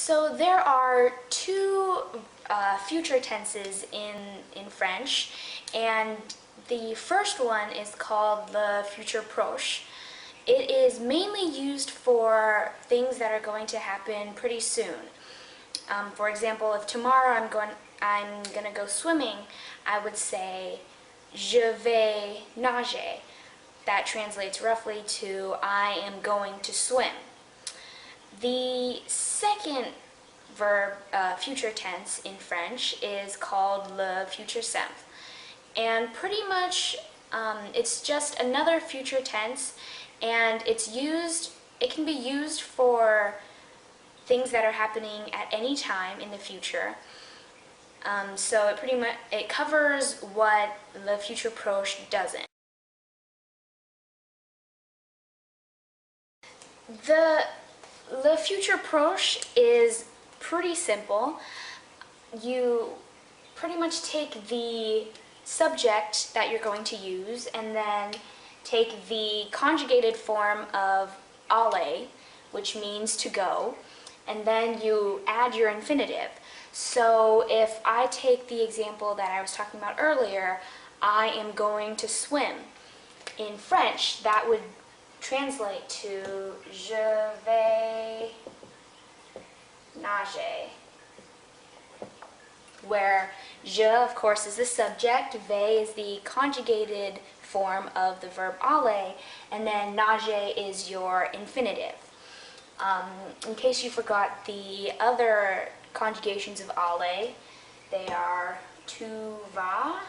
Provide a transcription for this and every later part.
So there are two future tenses in French, and the first one is called the futur proche. It is mainly used for things that are going to happen pretty soon. For example, if tomorrow I'm gonna go swimming, I would say je vais nager. That translates roughly to I am going to swim. The second verb, future tense in French, is called le futur simple. And pretty much it's just another future tense, and it can be used for things that are happening at any time in the future. So it covers what le futur proche doesn't. The futur proche is pretty simple. You pretty much take the subject that you're going to use and then take the conjugated form of aller, which means to go, and then you add your infinitive. So if I take the example that I was talking about earlier, I am going to swim. In French, that would translate to je vais nager, where je, of course, is the subject, vais is the conjugated form of the verb aller, and then nager is your infinitive. In case you forgot the other conjugations of aller, they are tu vas,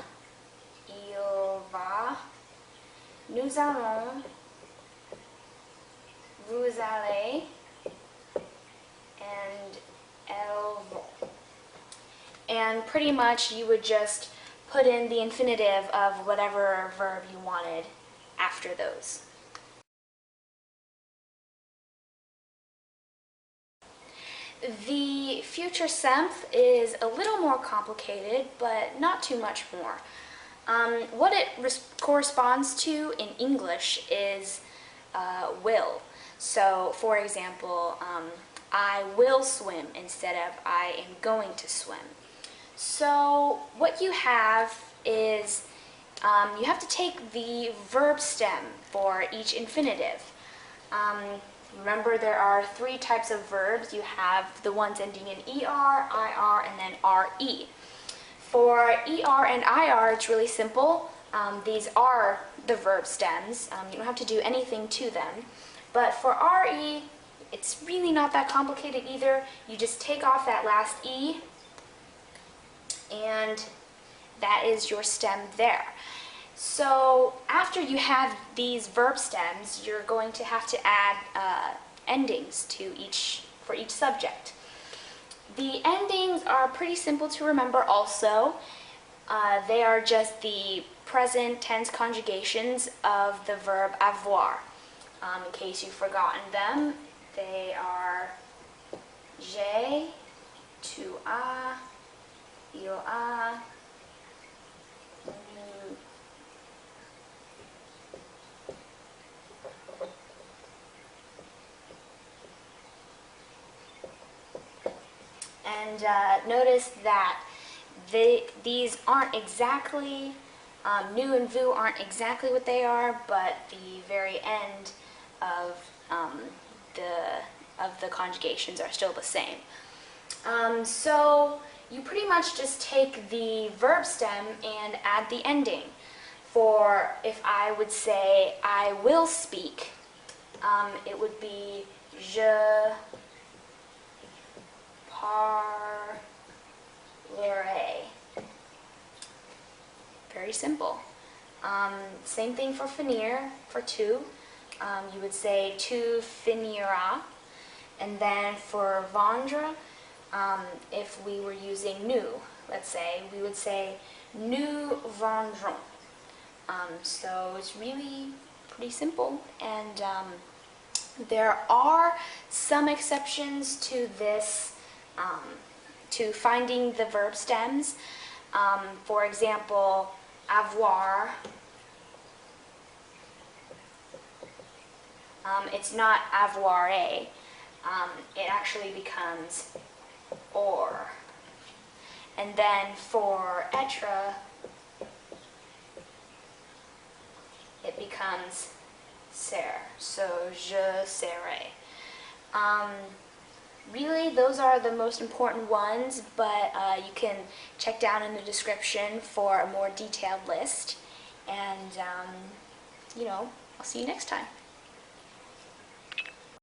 il va, nous allons, vous allez, and elles vont. And pretty much you would just put in the infinitive of whatever verb you wanted after those. The future simple is a little more complicated, but not too much more. What it corresponds to in English is will. So, for example, I will swim instead of I am going to swim. So what you have is you have to take the verb stem for each infinitive. Remember, there are three types of verbs. You have the ones ending in ER, IR, and then RE. For ER and IR, it's really simple. These are the verb stems. You don't have to do anything to them. But for RE, it's really not that complicated either. You just take off that last E, and that is your stem there. So after you have these verb stems, you're going to have to add endings for each subject. The endings are pretty simple to remember also. They are just the present tense conjugations of the verb avoir. In case you've forgotten them, they are j'ai, tu as, il a, nous. And notice that these aren't exactly, nous and vous aren't exactly what they are, but the very end of the conjugations are still the same. So you pretty much just take the verb stem and add the ending. For if I would say I will speak, it would be je parlerai. Very simple. Same thing for venir, for tu. You would say tu finiras. And then for venir, if we were using nous, let's say, we would say nous vendrons. So it's really pretty simple, and there are some exceptions to this, to finding the verb stems. For example, avoir. It's not avoir. it actually becomes or. And then for être, it becomes ser. So je serai. Really, those are the most important ones, but you can check down in the description for a more detailed list. And, I'll see you next time.